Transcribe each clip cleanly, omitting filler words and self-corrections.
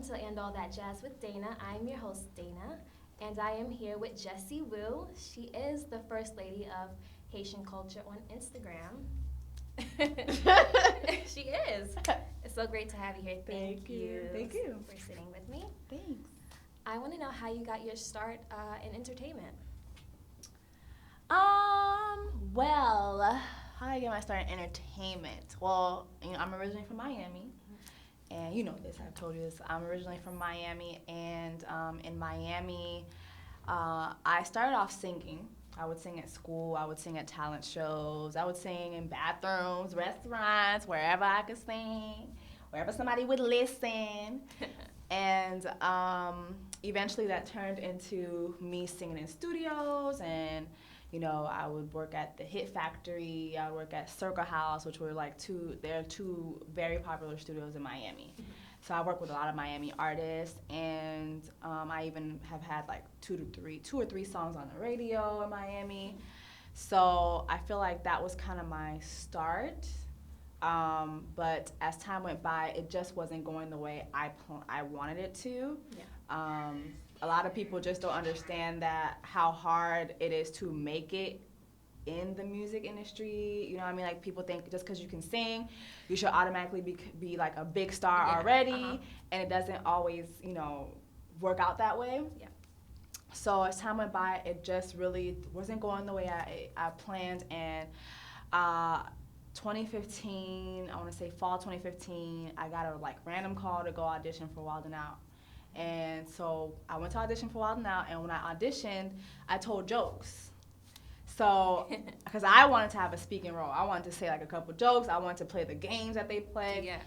to And All That Jazz with Dana. I'm your host, Dana, and I am here with Jessie Woo. She is the first lady of Haitian culture on Instagram. She is. It's so great to have you here. Thank you. Thank you for sitting with me. Thanks. I want to know how you got your start in entertainment. Well, how did I get my start in entertainment? Well, I'm originally from Miami, and you know this. I've told you this. I'm originally from Miami, and in Miami, I started off singing. I would sing at school. I would sing at talent shows. I would sing in bathrooms, restaurants, wherever I could sing, wherever somebody would listen. And eventually that turned into me singing in studios, and I would work at the Hit Factory. I would work at Circle House, which were they're two very popular studios in Miami. So I work with a lot of Miami artists, and I even have had two or three songs on the radio in Miami. So I feel like that was kind of my start. But as time went by, it just wasn't going the way I wanted it to. Yeah. A lot of people just don't understand how hard it is to make it in the music industry. You know what I mean? Like, people think just because you can sing, you should automatically be like a big star already, and it doesn't always, work out that way. Yeah. So as time went by, it just really wasn't going the way I planned, and 2015, I want to say fall 2015, I got a random call to go audition for Wild 'N Out. And so I went to audition for Wild 'N Out, and when I auditioned, I told jokes. So, because I wanted to have a speaking role. I wanted to say a couple jokes. I wanted to play the games that they play. Yeah.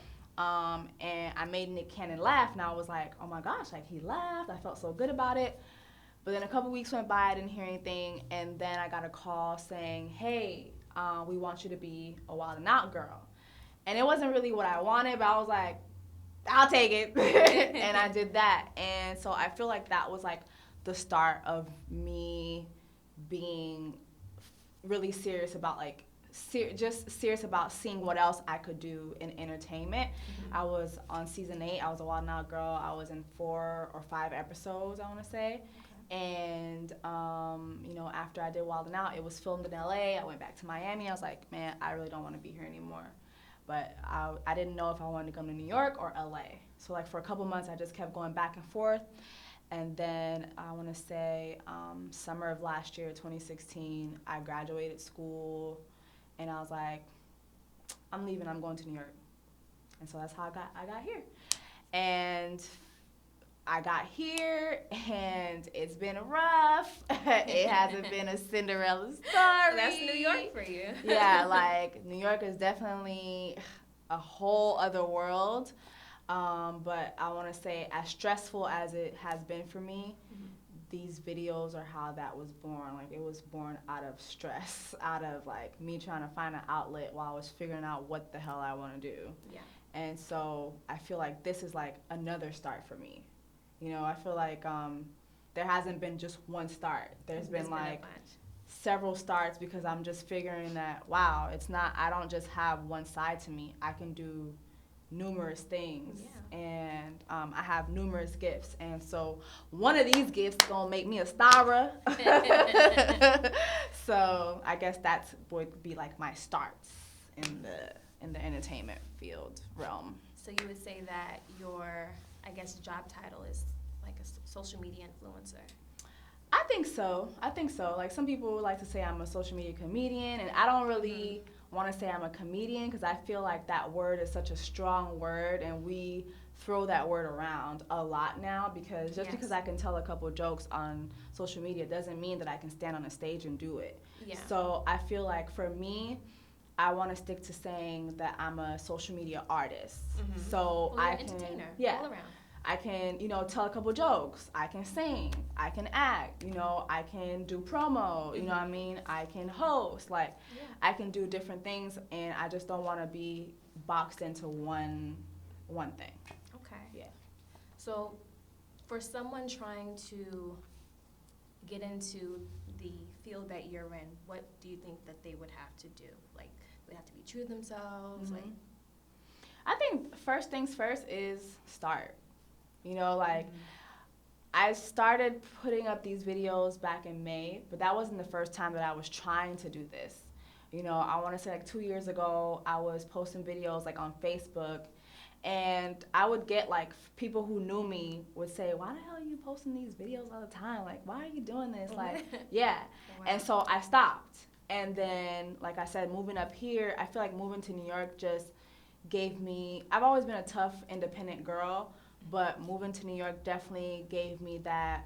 And I made Nick Cannon laugh, and I was like, oh my gosh, he laughed. I felt so good about it. But then a couple weeks went by, I didn't hear anything, and then I got a call saying, hey, we want you to be a Wild 'N Out girl. And it wasn't really what I wanted, but I was like, I'll take it. And I did that. And so I feel like that was the start of me being really serious about just serious about seeing what else I could do in entertainment. Mm-hmm. I was on season 8. I was a Wild 'N Out girl. I was in 4 or 5 episodes, I want to say. Okay. And after I did Wild 'N Out, it was filmed in LA. I went back to Miami. I was like, man, I really don't want to be here anymore. But I didn't know if I wanted to come to New York or LA. So for a couple months, I just kept going back and forth. And then I want to say summer of last year, 2016, I graduated school, and I was like, I'm leaving. I'm going to New York. And so that's how I got here. And I got here, and it's been rough. It hasn't been a Cinderella story. That's New York for you. Yeah, New York is definitely a whole other world. But I want to say, as stressful as it has been for me, these videos are how that was born. It was born out of stress, out of me trying to find an outlet while I was figuring out what the hell I want to do. Yeah. And so I feel like this is another start for me. I feel like there hasn't been just one start. There's been several starts, because I'm just figuring that, wow, I don't just have one side to me. I can do numerous things. Yeah. And I have numerous gifts. And so one of these gifts gonna make me a star. So I guess that would be my starts in the entertainment field realm. So you would say that your, job title is a social media influencer? I think so. Some people like to say I'm a social media comedian, and I don't really want to say I'm a comedian, because I feel like that word is such a strong word, and we throw that word around a lot now, because because I can tell a couple jokes on social media doesn't mean that I can stand on a stage and do it. Yeah. So I feel like for me, I want to stick to saying that I'm a social media artist. Mm-hmm. So I can, entertainer, all around. I can, tell a couple jokes. I can sing. I can act. I can do promo. You know what I mean? I can host. I can do different things, and I just don't want to be boxed into one thing. Okay. Yeah. So, for someone trying to get into the field that you're in, what do you think that they would have to do? They have to be true to themselves. Mm-hmm. I think first things first is start. You know, like, I started putting up these videos back in May, but that wasn't the first time that I was trying to do this. You know, I want to say like 2 years ago, I was posting videos like on Facebook, and I would get like people who knew me would say, "Why the hell are you posting these videos all the time? Like, why are you doing this?" Like, yeah. Wow. And so I stopped. And then, like I said, moving up here, I feel like moving to New York just gave me, I've always been a tough, independent girl, but moving to New York definitely gave me that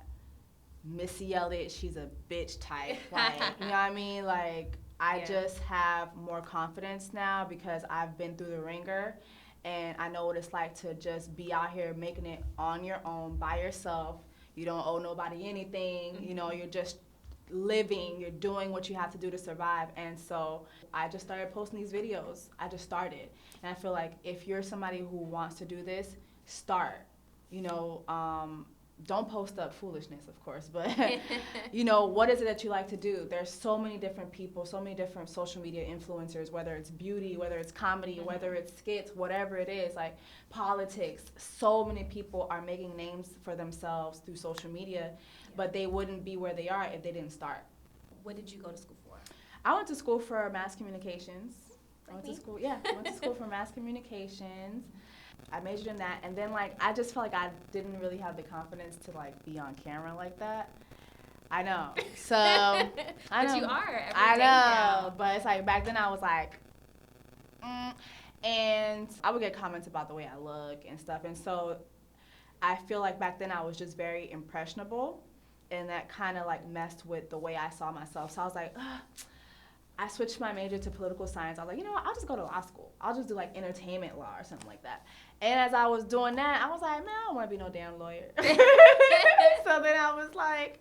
Missy Elliott, she's a bitch type. Like, you know what I mean? Like, I just have more confidence now because I've been through the ringer, and I know what it's like to just be out here making it on your own, by yourself. You don't owe nobody anything. You know, you're just living, you're doing what you have to do to survive. And so I just started posting these videos. I just started. And I feel like if you're somebody who wants to do this, start. You know, don't post up foolishness, of course, but you know, what is it that you like to do? There's so many different people, so many different social media influencers, whether it's beauty, whether it's comedy, whether it's skits, whatever it is, like politics. So many people are making names for themselves through social media, but they wouldn't be where they are if they didn't start. What did you go to school for? I went to school for mass communications. Like I went me? to school, yeah, I went to school for mass communications. I majored in that, and then like I just felt like I didn't really have the confidence to like be on camera like that. I know. So I know. But you are every I day know, now. but it's like back then I was like, and I would get comments about the way I look and stuff, and so I feel like back then I was just very impressionable, and that kind of like messed with the way I saw myself. So I was like, ugh. I switched my major to political science. I was like, you know what, I'll just go to law school. I'll just do like entertainment law or something like that. And as I was doing that, I was like, man, I don't want to be no damn lawyer. So then I was like,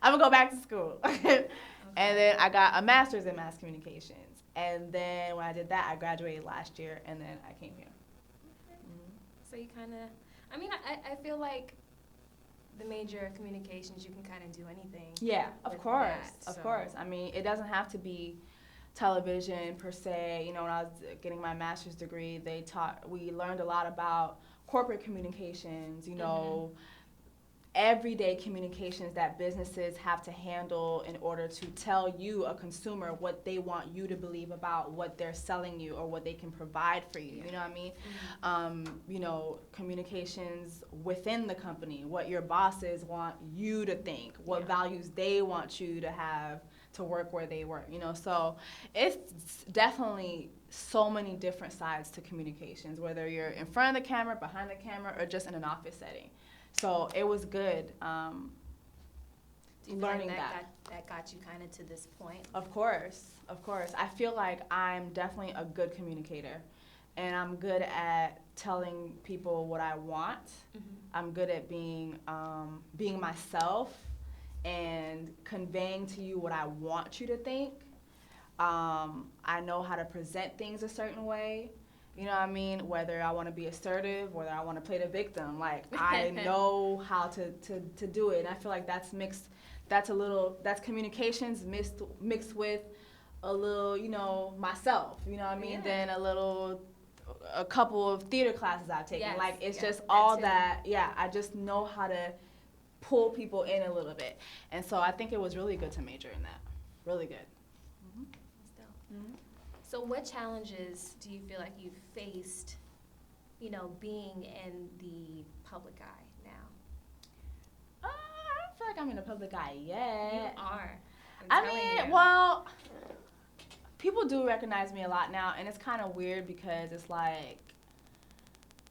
I'm gonna go back to school. And then I got a master's in mass communications. And then when I did that, I graduated last year, and then I came here. So you kind of, I mean, I feel like the major of communications, you can kind of do anything. Yeah, of with course, that, of so. course. I mean, it doesn't have to be television per se. You know, when I was getting my master's degree, we learned a lot about corporate communications, you know, everyday communications that businesses have to handle in order to tell you, a consumer, what they want you to believe about what they're selling you or what they can provide for you. You know what I mean? You know, communications within the company, what your bosses want you to think, what values they want you to have to work where they work, you know. So it's definitely so many different sides to communications, whether you're in front of the camera, behind the camera, or just in an office setting. So it was good Do you learning feel like that. that got you kind of to this point? Of course, of course. I feel like I'm definitely a good communicator, and I'm good at telling people what I want. I'm good at being myself and conveying to you what I want you to think. I know how to present things a certain way. You know what I mean? Whether I want to be assertive, whether I want to play the victim. Like, I know how to do it. And I feel like that's communications mixed with a little, you know, myself. You know what I mean? Then a couple of theater classes I've taken. Yes, Like, it's just that all too. that, I just know how to pull people in a little bit. And so I think it was really good to major in that. Really good. That's dope. So what challenges do you feel like you've faced, you know, being in the public eye now? I don't feel like I'm in the public eye yet. You are. I I'm telling mean, you. well, people do recognize me a lot now, and it's kind of weird because it's like,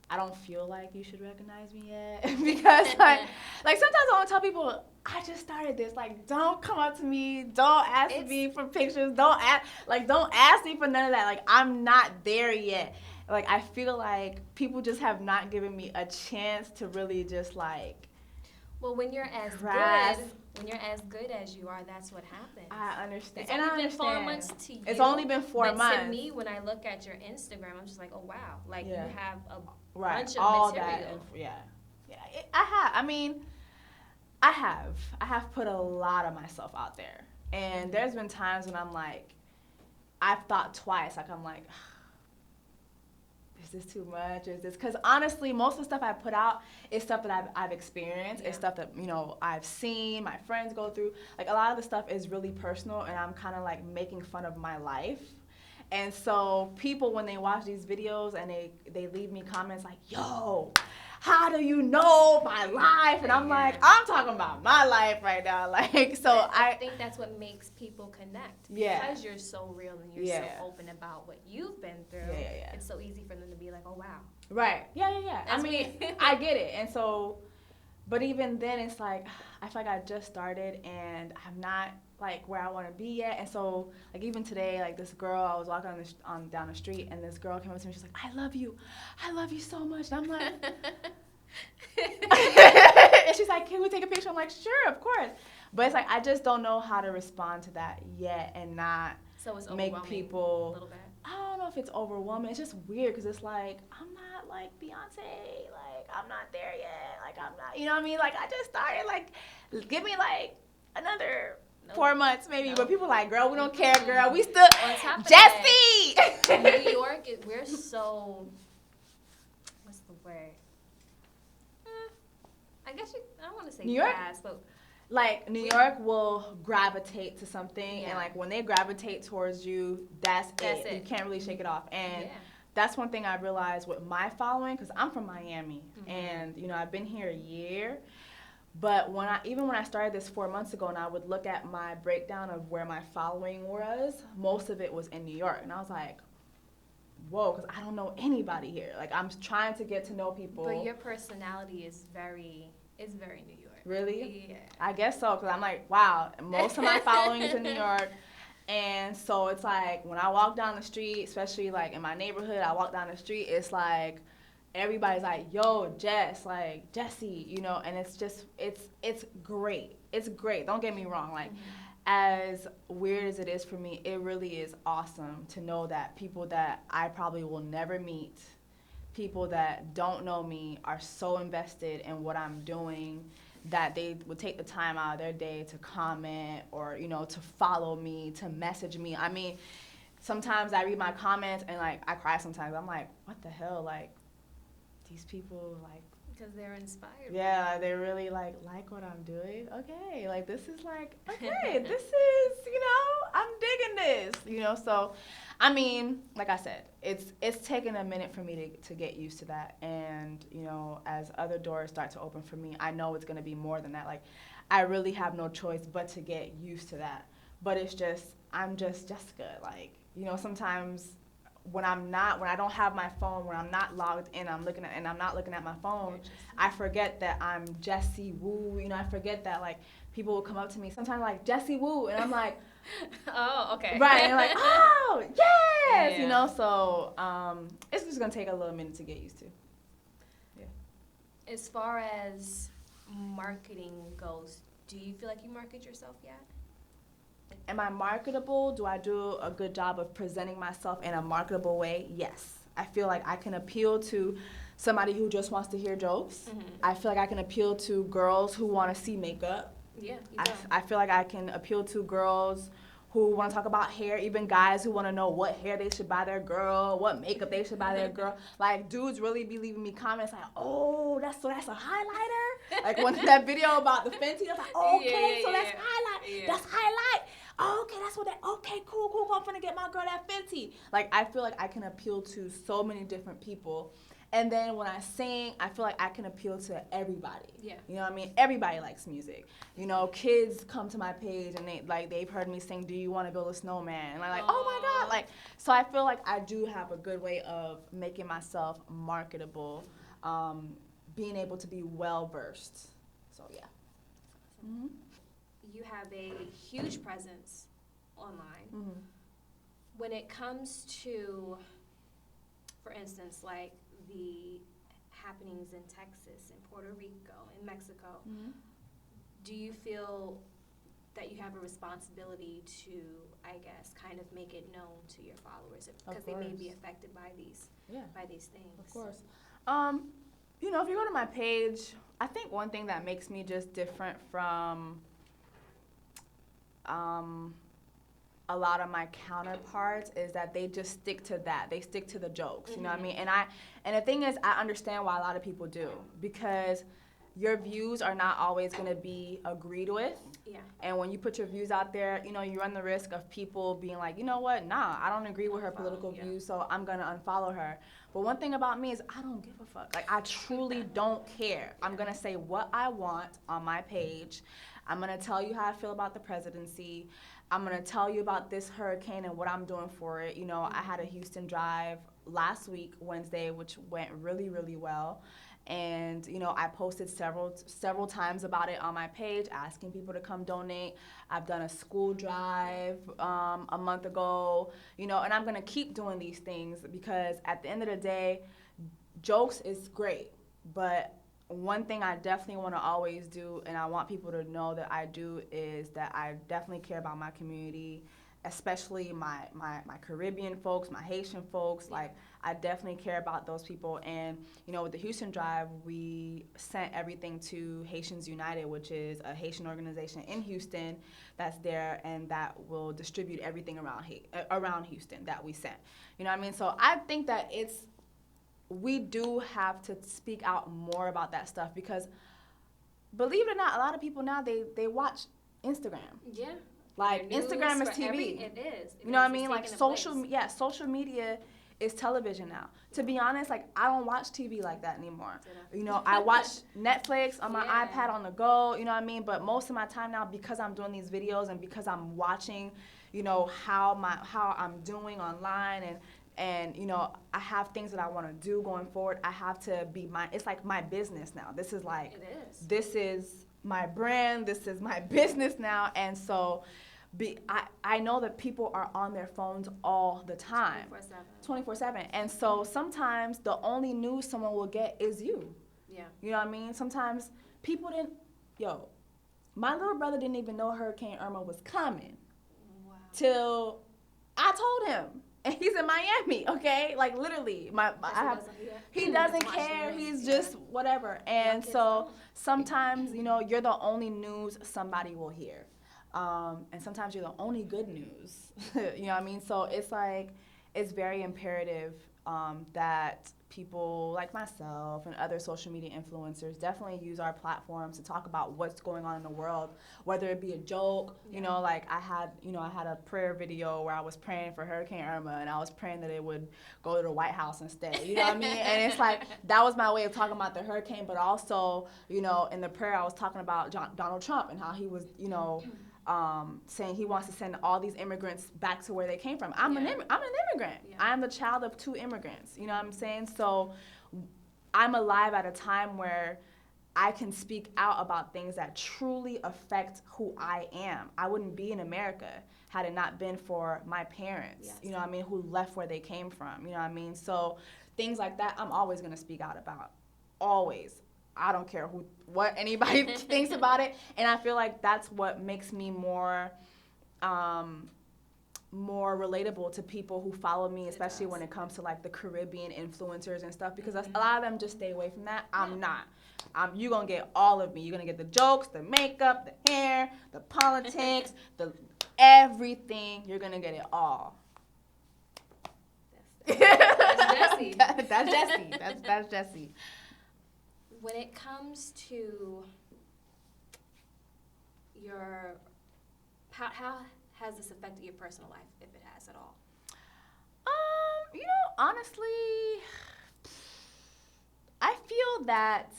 I don't feel like you should recognize me yet. Because like sometimes I want to tell people, I just started this. Like, don't come up to me. Don't ask me for pictures. Don't ask me for none of that. Like, I'm not there yet. Like, I feel like people just have not given me a chance to really just like. Well, when you're as grasp. good as you are, that's what happens. I understand. It's And only I been understand. 4 months to you. It's only been 4 but months. to me, when I look at your Instagram, I'm just like, oh wow, like you have a bunch of all material. I have. I mean, I have put a lot of myself out there, and there's been times when I'm like, I've thought twice. Like, I'm like, is this too much? Is this, because honestly, most of the stuff I put out is stuff that I've experienced. It's stuff that, you know, I've seen my friends go through. Like, a lot of the stuff is really personal, and I'm kind of like making fun of my life. And so people, when they watch these videos and they leave me comments like, yo, how do you know my life? And I'm like, I'm talking about my life right now. Like, so I think that's what makes people connect. Yeah. Because you're so real and you're so open about what you've been through. Yeah. It's so easy for them to be like, oh, wow. Right. Yeah. I mean, I get it. And so, but even then, it's like, I feel like I just started and I'm not like where I want to be yet. And so, like, even today, like, this girl, I was walking down the street, and this girl came up to me. She's like, I love you so much. And I'm like, and she's like, can we take a picture? I'm like, sure, of course. But it's like, I just don't know how to respond to that yet and not make people. A little bit. I don't know if it's overwhelming. It's just weird because it's like, I'm not like Beyonce. Like, I'm not there yet. Like, I'm not, you know what I mean? Like, I just started. Like, give me like another 4 months maybe. But people like, girl, we don't care, girl. We still, Jessie! New York, we're so, what's the word? I guess I don't want to say New York? fast, but like, New York will gravitate to something, and like when they gravitate towards you, that's it. You can't really shake it off. And that's one thing I realized with my following, because I'm from Miami, and you know, I've been here a year. But when I started this 4 months ago, and I would look at my breakdown of where my following was, most of it was in New York, and I was like, whoa, because I don't know anybody here. Like, I'm trying to get to know people. But your personality is very New York. Really? Yeah. I guess so, because I'm like, wow, most of my following is in New York. And so it's like, when I walk down the street, especially like in my neighborhood, I walk down the street, it's like, everybody's like, yo, Jess, like, Jessie, you know, and it's just, it's great. It's great. Don't get me wrong. Like, as weird as it is for me, it really is awesome to know that people that I probably will never meet, people that don't know me, are so invested in what I'm doing that they would take the time out of their day to comment or, you know, to follow me, to message me. I mean, sometimes I read my comments and, like, I cry sometimes. I'm like, what the hell? Like, these people, like, because they're inspired. Yeah, they really like what I'm doing. Okay, like, this is like, okay, this is, you know, I'm digging this, you know. So, I mean, like I said, it's taken a minute for me to get used to that. And, you know, as other doors start to open for me, I know it's going to be more than that. Like, I really have no choice but to get used to that. But it's just, I'm just Jessica. Like, you know, sometimes when I don't have my phone, when I'm not logged in, I'm not looking at my phone, I forget that I'm Jessie Woo. You know, I forget that, like, people will come up to me sometimes like, Jessie Woo, and I'm like, oh, okay. Right, and they're like, oh, yes, you know, so it's just gonna take a little minute to get used to. Yeah. As far as marketing goes, do you feel like you market yourself yet? Am I marketable? Do I do a good job of presenting myself in a marketable way? Yes. I feel like I can appeal to somebody who just wants to hear jokes. I feel like I can appeal to girls who want to see makeup. Yeah, I feel like I can appeal to girls who want to talk about hair, even guys who want to know what hair they should buy their girl, what makeup they should buy their girl. Like, dudes really be leaving me comments like, oh, that's a highlighter? Like, when that video about the Fenty, I was like, okay, so that's highlight. Yeah. That's highlight. Oh, okay, that's what that, okay, cool, I'm finna get my girl that Fenty. Like, I feel like I can appeal to so many different people. And then when I sing, I feel like I can appeal to everybody. Yeah. You know what I mean? Everybody likes music. You know, kids come to my page and they've heard me sing, "Do You Want to Build a Snowman?" And I'm like, oh my God. Like, so I feel like I do have a good way of making myself marketable, being able to be well-versed. So, yeah. Mm-hmm. You have a huge presence online. When it comes to, for instance, like, the happenings in Texas, in Puerto Rico, in Mexico, do you feel that you have a responsibility to, I guess, kind of make it known to your followers because they may be affected by these things? Of course. You know, if you go to my page, I think one thing that makes me just different from a lot of my counterparts is that they just stick to that. They stick to the jokes, you know what I mean? And the thing is, I understand why a lot of people do, because your views are not always going to be agreed with. Yeah. And when you put your views out there, you know, you run the risk of people being like, you know what, nah, I don't agree with her political views, so I'm going to unfollow her. But one thing about me is I don't give a fuck. Like, I truly don't care. I'm going to say what I want on my page. I'm going to tell you how I feel about the presidency. I'm going to tell you about this hurricane and what I'm doing for it. You know, I had a Houston drive last week, Wednesday, which went really, really well. And, you know, I posted several times about it on my page, asking people to come donate. I've done a school drive a month ago, you know, and I'm going to keep doing these things because at the end of the day, jokes is great. But one thing I definitely want to always do, and I want people to know that I do, is that I definitely care about my community, especially my Caribbean folks, my Haitian folks. Like, I definitely care about those people. And, you know, with the Houston Drive, we sent everything to Haitians United, which is a Haitian organization in Houston that's there and that will distribute everything around Houston that we sent. You know what I mean? So I think that we do have to speak out more about that stuff because, believe it or not, a lot of people now, they watch Instagram. Yeah. Like, Instagram is TV. It is. You know what I mean? Like, social media is television now. To be honest, like, I don't watch TV like that anymore. You know, I watch Netflix on my iPad on the go, you know what I mean? But most of my time now, because I'm doing these videos and because I'm watching, you know, how I'm doing online and you know, I have things that I want to do going forward. I have to be it's like my business now. This is like, this is my brand, this is my business now. And so I know that people are on their phones all the time. 24/7. And so sometimes the only news someone will get is you. Yeah. You know what I mean? Sometimes people my little brother didn't even know Hurricane Irma was coming. Wow. Till I told him. And he's in Miami, okay? Like, literally, he doesn't care. He's just whatever. And so sometimes, you know, you're the only news somebody will hear. And sometimes you're the only good news. You know what I mean? So it's like, it's very imperative that people like myself and other social media influencers definitely use our platforms to talk about what's going on in the world, whether it be a joke, you know, like I had a prayer video where I was praying for Hurricane Irma and I was praying that it would go to the White House instead, you know what I mean? And it's like, that was my way of talking about the hurricane, but also, you know, in the prayer I was talking about Donald Trump and how he was, you know, saying he wants to send all these immigrants back to where they came from. I'm an immigrant. Yeah. I'm the child of 2 immigrants. You know what I'm saying? So I'm alive at a time where I can speak out about things that truly affect who I am. I wouldn't be in America had it not been for my parents, you know what I mean, who left where they came from. You know what I mean? So things like that, I'm always going to speak out about. Always. I don't care what anybody thinks about it, and I feel like that's what makes me more relatable to people who follow me, especially when it comes to like the Caribbean influencers and stuff, because a lot of them just stay away from that. I'm not. You're gonna get all of me. You're gonna get the jokes, the makeup, the hair, the politics, the everything. You're gonna get it all. That's Jessie. That's Jessie. That's Jessie. When it comes to how has this affected your personal life, if it has at all? You know, honestly, I feel that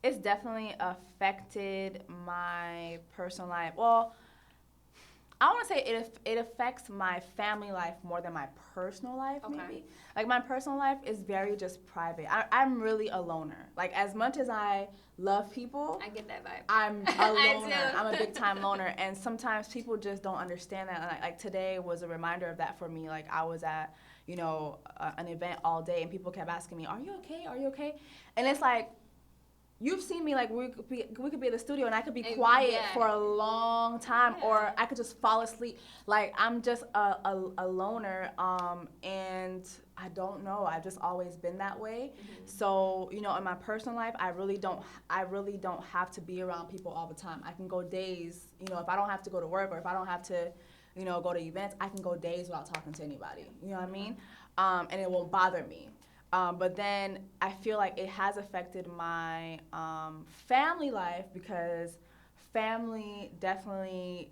it's definitely affected my personal life. Well, I want to say it affects my family life more than my personal life, maybe. Like, my personal life is very just private. I'm really a loner. Like, as much as I love people, I get that vibe. I'm a loner. I'm a big-time loner. And sometimes people just don't understand that. And like, today was a reminder of that for me. Like, I was at, you know, an event all day, and people kept asking me, "Are you okay? Are you okay?" And it's like, you've seen me, like, we could be at the studio and I could be quiet for a long time, or I could just fall asleep. Like, I'm just a loner, and I don't know. I've just always been that way. Mm-hmm. So, you know, in my personal life, I really don't have to be around people all the time. I can go days, you know, if I don't have to go to work or if I don't have to go to events. I can go days without talking to anybody. You know what I mean? And it won't bother me. But then I feel like it has affected my family life because family definitely,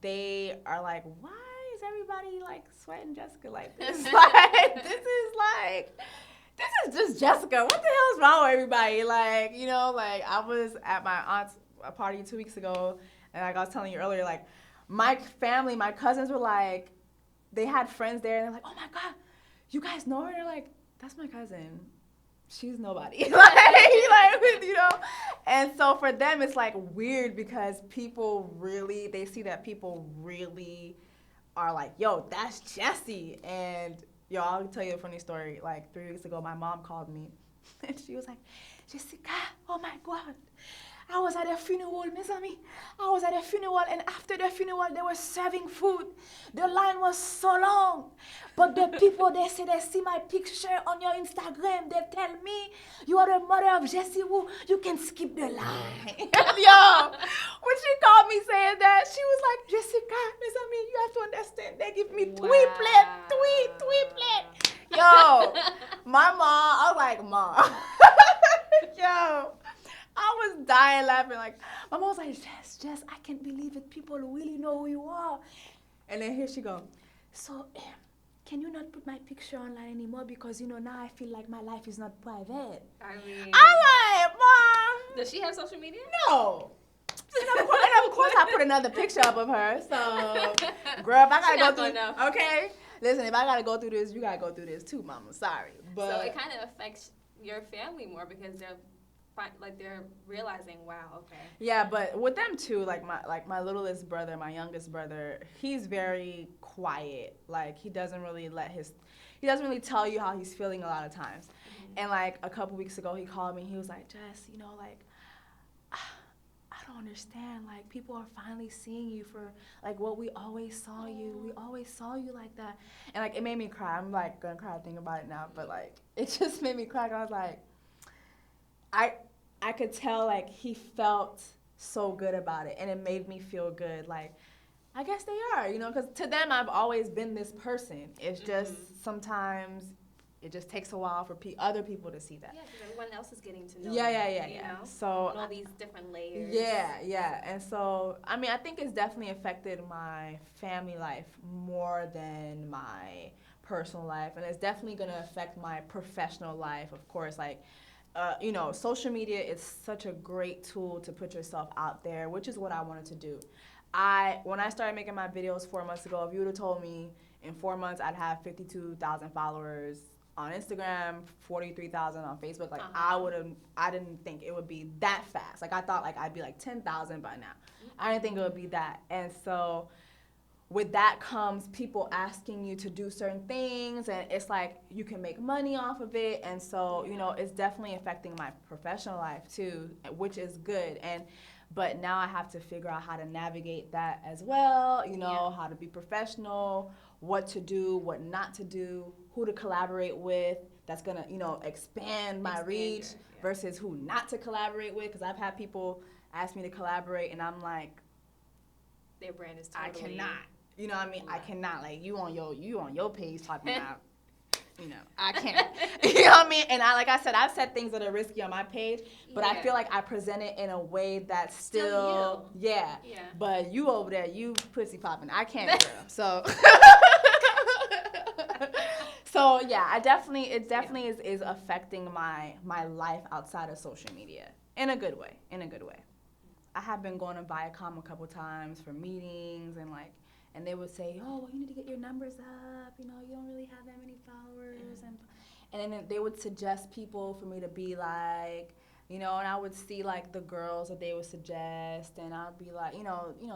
they are like, why is everybody like sweating Jessica like this? Like, this is just Jessica. What the hell is wrong with everybody? Like, like I was at my aunt's party 2 weeks ago, and like I was telling you earlier, like my family, my cousins were like, they had friends there, and they're like, oh my God, you guys know her? They're like, that's my cousin. She's nobody. And so for them, it's like weird because they see that people really are like, yo, that's Jessie. And yo, I'll tell you a funny story. Like 3 weeks ago, my mom called me and she was like, Jessica, oh my God. I was at a funeral, mes amis. I was at a funeral, and after the funeral, they were serving food. The line was so long. But the people, they say they see my picture on your Instagram. They tell me, you are the mother of Jessie Woo. You can skip the line. Yo, when she called me saying that, she was like, Jessica, mes amis, you have to understand. They give me three plate. Yo, my mom, I was like, Mom. Yo. I was dying laughing. Like, my mom was like, Jess, I can't believe it. People really know who you are. And then here she go. So, can you not put my picture online anymore? Because, now I feel like my life is not private. I mean, I'm like, Mom. Does she have social media? No. And of course, I put another picture up of her. So, girl, if I got to go through enough. Okay. Listen, if I got to go through this, you got to go through this too, Mama. Sorry. But so it kind of affects your family more because they're realizing, wow, okay. Yeah, but with them too, like my littlest brother, my youngest brother, he's very quiet. Like he doesn't really tell you how he's feeling a lot of times. Mm-hmm. And like a couple weeks ago, he called me. He was like, Jess, like I don't understand. Like people are finally seeing you for like what we always saw you. We always saw you like that. And like it made me cry. I'm like gonna cry thinking about it now, but like it just made me cry. I was like, I could tell, like, he felt so good about it, and it made me feel good. Like, I guess they are, because to them, I've always been this person. It's just sometimes it just takes a while for other people to see that. Yeah, because everyone else is getting to know Yeah. So and all these different layers. Yeah. And so, I mean, I think it's definitely affected my family life more than my personal life, and it's definitely going to affect my professional life, of course, like, social media is such a great tool to put yourself out there, which is what I wanted to do. When I started making my videos 4 months ago, if you would have told me in 4 months I'd have 52,000 followers on Instagram, 43,000 on Facebook, like I didn't think it would be that fast. Like I thought like I'd be like 10,000 by now. I didn't think it would be that. And so with that comes people asking you to do certain things, and it's like you can make money off of it, and so it's definitely affecting my professional life too, which is good. But now I have to figure out how to navigate that as well, how to be professional, what to do, what not to do, who to collaborate with that's gonna expand my reach versus who not to collaborate with, because I've had people ask me to collaborate and I'm like, their brand is totally, I cannot. You know what I mean? Yeah. I cannot. Like, you on your page talking about, I can't. You know what I mean? And like I said, I've said things that are risky on my page, but I feel like I present it in a way that's still you. Yeah. But you over there, you pussy popping. I can't, girl. So, yeah, it definitely is affecting my life outside of social media in a good way. I have been going to Viacom a couple times for meetings and they would say, oh, well, you need to get your numbers up. You don't really have that many followers. And then they would suggest people for me to be like, and I would see, like, the girls that they would suggest. And I'd be like,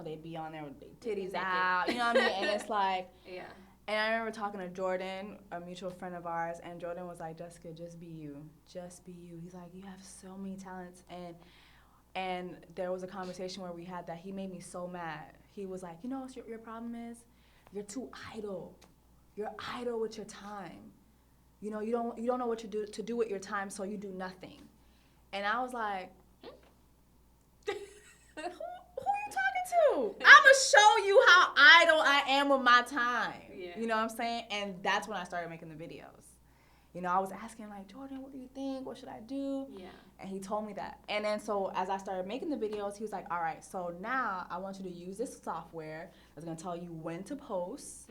they'd be on there with their titties out. You know what I mean? And it's like, yeah. And I remember talking to Jordan, a mutual friend of ours, and Jordan was like, Jessica, just be you. Just be you. He's like, you have so many talents. And there was a conversation where we had that. He made me so mad. He was like, what your problem is? You're too idle. You're idle with your time. You don't know what to do with your time, so you do nothing. And I was like, who are you talking to. I'm going to show you how idle I am with my time. Yeah. You know what I'm saying? And that's when I started making the videos. You know, I was asking, like, Jordan, what do you think? What should I do? Yeah. And he told me that. And then so as I started making the videos, he was like, all right, so now I want you to use this software that's going to tell you when to post.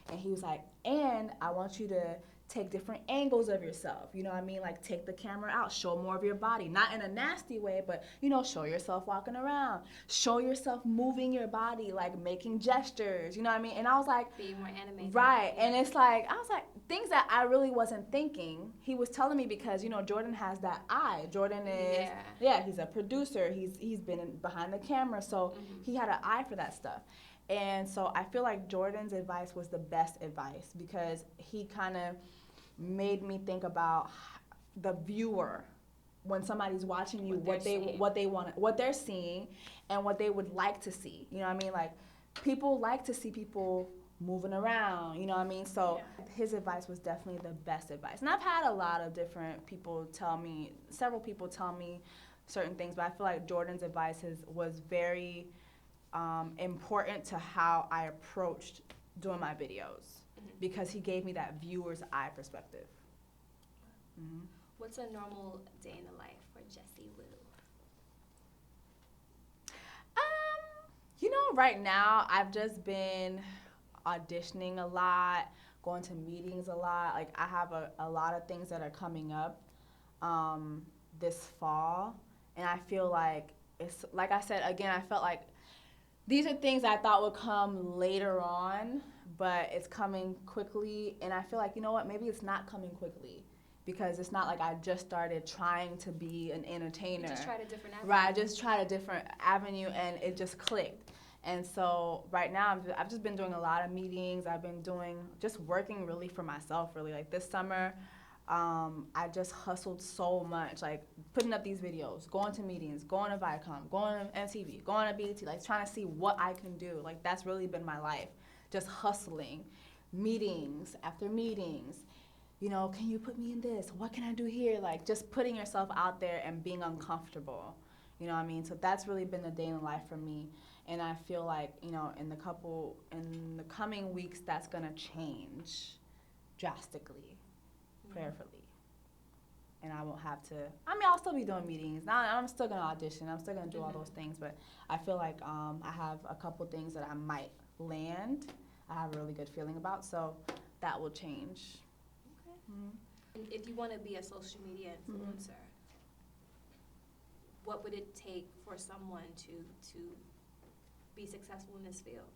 And he was like, and I want you to take different angles of yourself. You know what I mean? Like, take the camera out, show more of your body. Not in a nasty way, but, you know, show yourself walking around. Show yourself moving your body, like making gestures. You know what I mean? And I was like, being more animated. right. Yeah. And it's like, I was like, things that I really wasn't thinking. He was telling me because, you know, Jordan has that eye. Jordan is, he's a producer. He's been behind the camera. So he had an eye for that stuff. And so I feel like Jordan's advice was the best advice because he kind of made me think about the viewer when somebody's watching you, what they want, what they're seeing, and what they would like to see. You know what I mean? Like, people like to see people moving around. You know what I mean? So his advice was definitely the best advice. And I've had a lot of different people several people tell me certain things, but I feel like Jordan's advice was very important to how I approached doing my videos because he gave me that viewer's eye perspective. What's a normal day in the life for Jessie Woo? You know, right now I've just been auditioning a lot, going to meetings a lot. Like, I have a lot of things that are coming up this fall, and I feel like it's, like I said, again, I felt like these are things I thought would come later on, but it's coming quickly, and I feel like, you know what, maybe it's not coming quickly because it's not like I just started trying to be an entertainer. You just tried a different avenue. Right, I just tried a different avenue, and it just clicked. And so right now, I've just been doing a lot of meetings. I've been just working really for myself, really. Like, this summer, I just hustled so much, like putting up these videos, going to meetings, going to Viacom, going to MTV, going to BET, like trying to see what I can do. Like, that's really been my life, just hustling, meetings after meetings. You know, can you put me in this? What can I do here? Like, just putting yourself out there and being uncomfortable. You know what I mean? So that's really been the day in the life for me. And I feel like, you know, in the coming weeks, that's gonna change drastically, prayerfully. And I won't have to, I mean, I'll still be doing meetings. Now I'm still gonna audition. I'm still gonna do all those things. But I feel like I have a couple things that I might land. I have a really good feeling about. So that will change. And if you want to be a social media influencer, what would it take for someone to be successful in this field?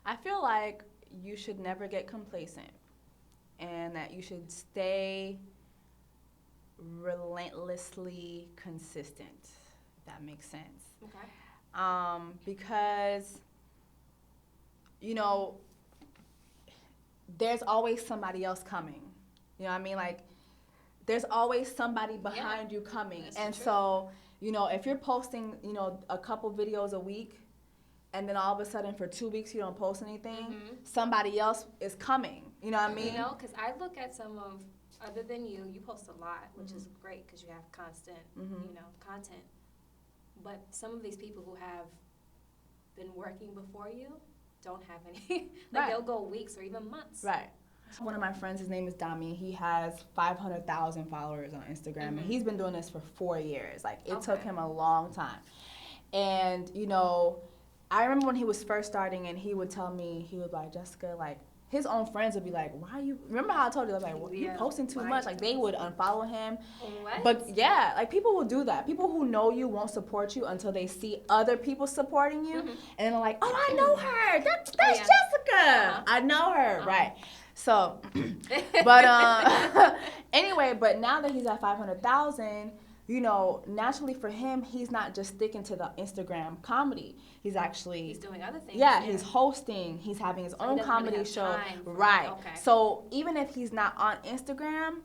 I feel like you should never get complacent, and that you should stay relentlessly consistent, if that makes sense. Okay. Because, you know, there's always somebody else coming. You know what I mean? Like, there's always somebody behind you coming. And so, you know, if you're posting, you know, a couple videos a week, and then all of a sudden for 2 weeks you don't post anything, somebody else is coming. You know what I mean? You know, because I look at some of, other than you post a lot, which is great because you have constant, you know, content. But some of these people who have been working before you don't have any. Like, they'll go weeks or even months. Right. One of my friends, his name is Dami. He has 500,000 followers on Instagram, and he's been doing this for 4 years. Like, it took him a long time. And, you know, I remember when he was first starting, and he would tell me, he would be like, Jessica, like, his own friends would be like, why are you, remember how I told you, I was like, well, you're posting too much. Like, they would unfollow him. What? But yeah, like, people will do that. People who know you won't support you until they see other people supporting you. And then they're like, oh, I know her. That's Jessica. I know her. Right. So, but anyway, but now that he's at 500,000, you know, naturally for him, he's not just sticking to the Instagram comedy. He's doing other things. Yeah, he's hosting. He's having his own comedy show. Right. Okay. So even if he's not on Instagram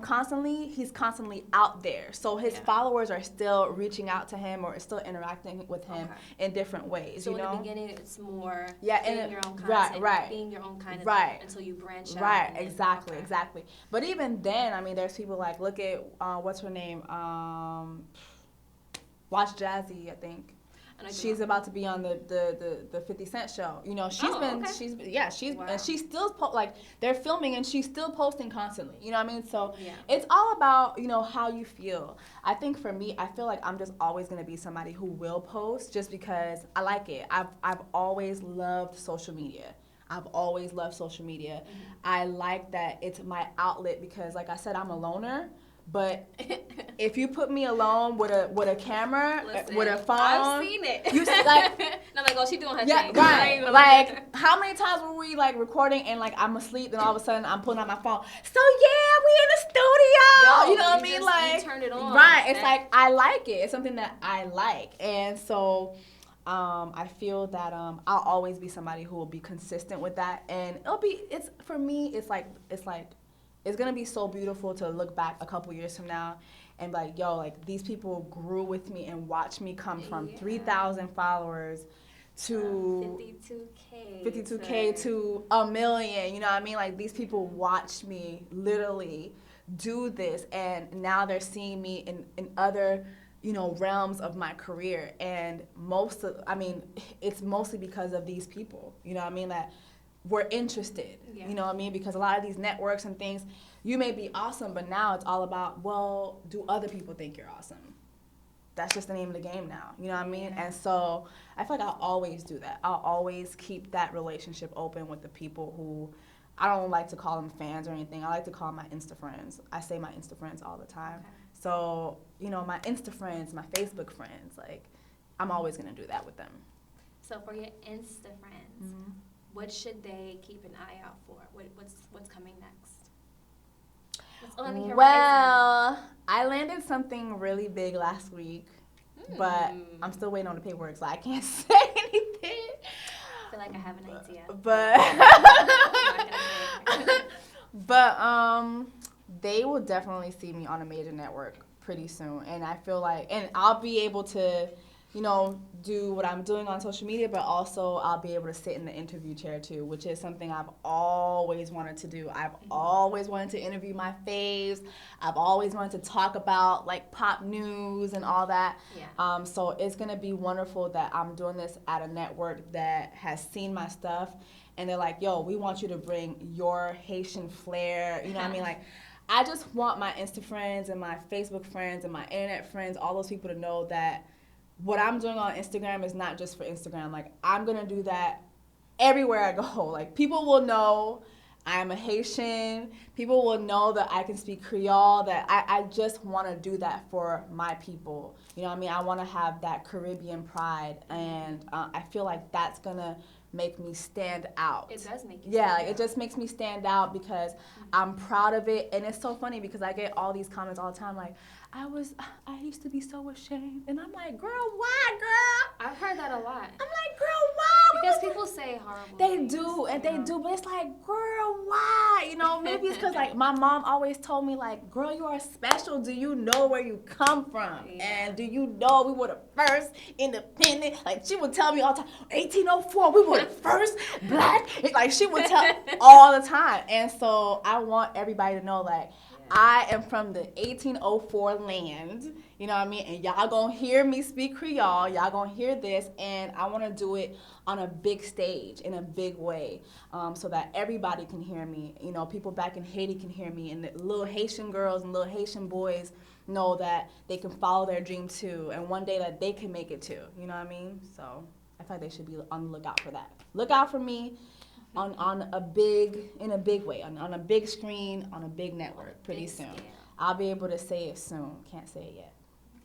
constantly, he's constantly out there. So his followers are still reaching out to him or still interacting with him in different ways. So you know? in the beginning, it's more being your own content, being your own kind of thing until you branch out. Right, exactly. But even then, I mean, there's people like, look at, what's her name? Watch Jazzy, I think. She's about to be on the 50 Cent show. You know, she's and she's still they're filming and she's still posting constantly. You know what I mean? So it's all about, you know, how you feel. I think for me, I feel like I'm just always gonna be somebody who will post just because I like it. I've always loved social media. I've always loved social media. I like that it's my outlet because, like I said, I'm a loner. But if you put me alone with a camera, with a phone, I've seen it. You like, and I'm like, oh, she's doing her thing. Yeah, right. Like, how many times were we like recording and like I'm asleep, and all of a sudden I'm pulling out my phone. So yeah, we in the studio. You know what I mean? Like, you turn it on. Right. It's like I like it. It's something that I like, and so. I feel that I'll always be somebody who will be consistent with that, and for me. It's gonna be so beautiful to look back a couple years from now, and be like, yo, like these people grew with me and watched me come from 3,000 followers to 52K to 1 million. You know what I mean? Like these people watched me literally do this, and now they're seeing me in other, you know, realms of my career, and it's mostly because of these people, you know what I mean, that we're interested, you know what I mean, because a lot of these networks and things, you may be awesome, but now it's all about, well, do other people think you're awesome? That's just the name of the game now, you know what I mean? And so I feel like I'll always do that. I'll always keep that relationship open with the people who, I don't like to call them fans or anything, I like to call them my Insta friends. I say my Insta friends all the time. Okay. So, you know, my Insta friends, my Facebook friends, like, I'm always going to do that with them. So for your Insta friends, what should they keep an eye out for? What's coming next? What's on the horizon? Well, I landed something really big last week, but I'm still waiting on the paperwork, so I can't say anything. I feel like I have an idea. But they will definitely see me on a major network pretty soon, and I feel like, and I'll be able to, you know, do what I'm doing on social media, but also I'll be able to sit in the interview chair too, which is something I've always wanted to do. I've always wanted to interview my faves. I've always wanted to talk about like pop news and all that. Yeah. So it's gonna be wonderful that I'm doing this at a network that has seen my stuff, and they're like, yo, we want you to bring your Haitian flair. You know what I mean? Like, I just want my Insta friends and my Facebook friends and my internet friends, all those people to know that what I'm doing on Instagram is not just for Instagram. Like, I'm going to do that everywhere I go. Like, people will know I'm a Haitian. People will know that I can speak Creole, that I just want to do that for my people. You know what I mean? I want to have that Caribbean pride, and I feel like that's going to make me stand out. It does make you stand out. It just makes me stand out because I'm proud of it. And it's so funny because I get all these comments all the time like, I used to be so ashamed. And I'm like, girl, why, girl? I've heard that a lot. I'm like, girl, why? Because people say horrible They things. They do, but it's like, girl, why? You know, maybe it's because, like, my mom always told me, like, girl, you are special. Do you know where you come from? Yeah. And do you know we were the first independent? Like, she would tell me all the time, 1804, we were the first black. Like, she would tell all the time. And so I want everybody to know, like, I am from the 1804 land, you know what I mean? And y'all gonna hear me speak Creole, y'all gonna hear this, and I wanna do it on a big stage, in a big way, so that everybody can hear me. You know, people back in Haiti can hear me, and the little Haitian girls and little Haitian boys know that they can follow their dream too, and one day that they can make it too, you know what I mean? So I feel like they should be on the lookout for that. Look out for me. In a big way, on a big screen, on a big network, pretty soon. I'll be able to say it soon. Can't say it yet.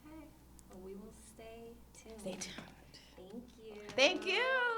Okay. Well, we will stay tuned. Stay tuned. Thank you. Thank you.